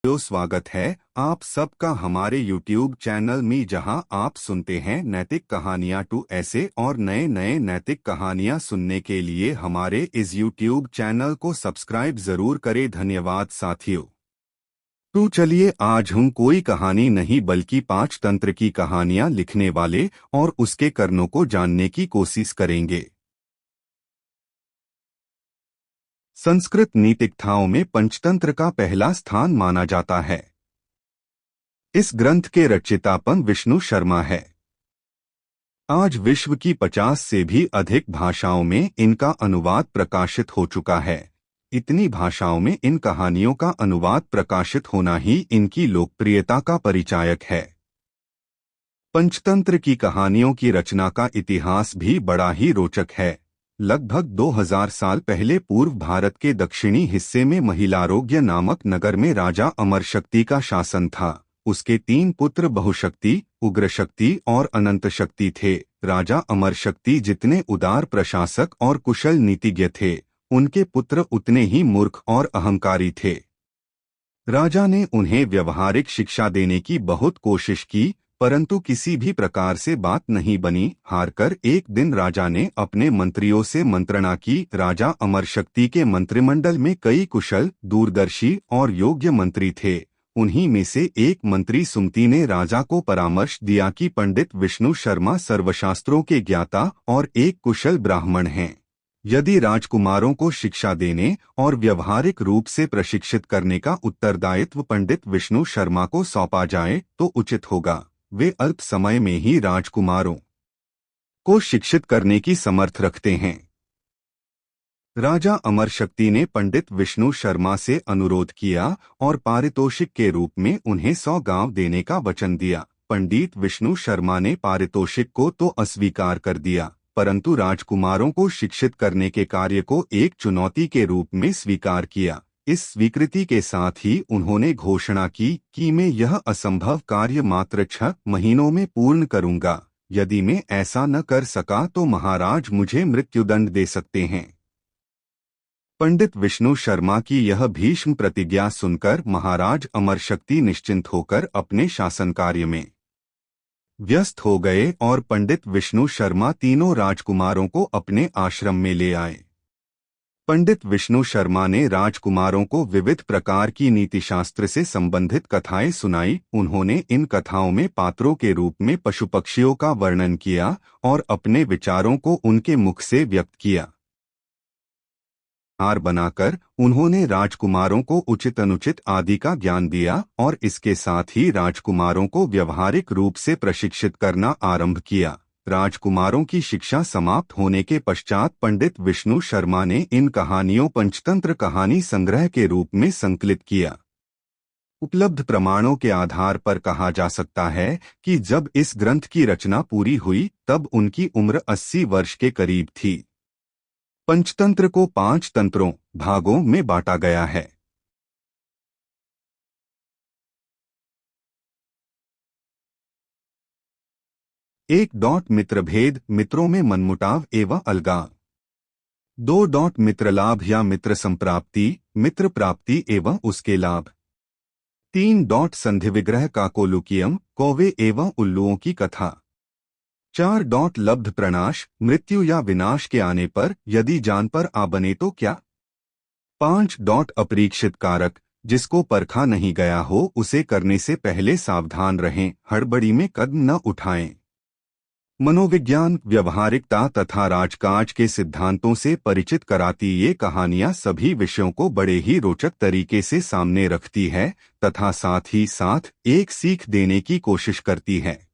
तो स्वागत है आप सबका हमारे YouTube चैनल में, जहां आप सुनते हैं नैतिक कहानियां। ऐसे और नए नए नैतिक कहानियां सुनने के लिए हमारे इस YouTube चैनल को सब्सक्राइब जरूर करें। धन्यवाद साथियों। तो चलिए, आज हम कोई कहानी नहीं बल्कि पंचतंत्र की कहानियां लिखने वाले और उसके कारणों को जानने की कोशिश करेंगे। संस्कृत नीतिकथाओं में पंचतंत्र का पहला स्थान माना जाता है। इस ग्रंथ के रचयितापन विष्णु शर्मा है। आज विश्व की 50 से भी अधिक भाषाओं में इनका अनुवाद प्रकाशित हो चुका है। इतनी भाषाओं में इन कहानियों का अनुवाद प्रकाशित होना ही इनकी लोकप्रियता का परिचायक है। पंचतंत्र की कहानियों की रचना का इतिहास भी बड़ा ही रोचक है। लगभग 2000 साल पहले पूर्व भारत के दक्षिणी हिस्से में महिलारोग्य नामक नगर में राजा अमरशक्ति का शासन था। उसके 3 पुत्र बहुशक्ति, उग्रशक्ति और अनंतशक्ति थे। राजा अमरशक्ति जितने उदार प्रशासक और कुशल नीतिज्ञ थे, उनके पुत्र उतने ही मूर्ख और अहंकारी थे। राजा ने उन्हें व्यवहारिक शिक्षा देने की बहुत कोशिश की, परंतु किसी भी प्रकार से बात नहीं बनी। हारकर एक दिन राजा ने अपने मंत्रियों से मंत्रणा की। राजा अमरशक्ति के मंत्रिमंडल में कई कुशल, दूरदर्शी और योग्य मंत्री थे। उन्हीं में से एक मंत्री सुमति ने राजा को परामर्श दिया कि पंडित विष्णु शर्मा सर्वशास्त्रों के ज्ञाता और एक कुशल ब्राह्मण हैं। यदि राजकुमारों को शिक्षा देने और व्यवहारिक रूप से प्रशिक्षित करने का उत्तरदायित्व पंडित विष्णु शर्मा को सौंपा जाए तो उचित होगा। वे अल्प समय में ही राजकुमारों को शिक्षित करने की समर्थ रखते हैं। राजा अमरशक्ति ने पंडित विष्णु शर्मा से अनुरोध किया और पारितोषिक के रूप में उन्हें 100 गांव देने का वचन दिया। पंडित विष्णु शर्मा ने पारितोषिक को तो अस्वीकार कर दिया, परंतु राजकुमारों को शिक्षित करने के कार्य को एक चुनौती के रूप में स्वीकार किया। इस स्वीकृति के साथ ही उन्होंने घोषणा की कि मैं यह असंभव कार्य मात्र 6 महीनों में पूर्ण करूंगा। यदि मैं ऐसा न कर सका तो महाराज मुझे मृत्युदंड दे सकते हैं। पंडित विष्णु शर्मा की यह भीष्म प्रतिज्ञा सुनकर महाराज अमरशक्ति निश्चिंत होकर अपने शासन कार्य में व्यस्त हो गए और पंडित विष्णु शर्मा तीनों राजकुमारों को अपने आश्रम में ले आए। पंडित विष्णु शर्मा ने राजकुमारों को विविध प्रकार की नीतिशास्त्र से संबंधित कथाएं सुनाई। उन्होंने इन कथाओं में पात्रों के रूप में पशु पक्षियों का वर्णन किया और अपने विचारों को उनके मुख से व्यक्त किया। हार बनाकर उन्होंने राजकुमारों को उचित अनुचित आदि का ज्ञान दिया और इसके साथ ही राजकुमारों को व्यवहारिक रूप से प्रशिक्षित करना आरंभ किया। राजकुमारों की शिक्षा समाप्त होने के पश्चात पंडित विष्णु शर्मा ने इन कहानियों पंचतंत्र कहानी संग्रह के रूप में संकलित किया। उपलब्ध प्रमाणों के आधार पर कहा जा सकता है कि जब इस ग्रंथ की रचना पूरी हुई तब उनकी उम्र 80 वर्ष के करीब थी। पंचतंत्र को 5 तंत्रों भागों में बांटा गया है। मित्रभेद, मित्रों में मनमुटाव एवं अलगाव। 2 मित्रलाभ या मित्र संप्राप्ति, मित्र प्राप्ति एवं उसके लाभ। 3 संधिविग्रह काकोलुकियम, कौवे एवं उल्लुओं की कथा। 4 लब्ध प्रणाश, मृत्यु या विनाश के आने पर यदि जान पर आ बने तो क्या। 5 अपरीक्षित कारक, जिसको परखा नहीं गया हो उसे करने से पहले सावधान रहें, हड़बड़ी में कदम न उठाएं। मनोविज्ञान, व्यवहारिकता तथा राजकाज के सिद्धांतों से परिचित कराती ये कहानियां सभी विषयों को बड़े ही रोचक तरीके से सामने रखती है तथा साथ ही साथ एक सीख देने की कोशिश करती है।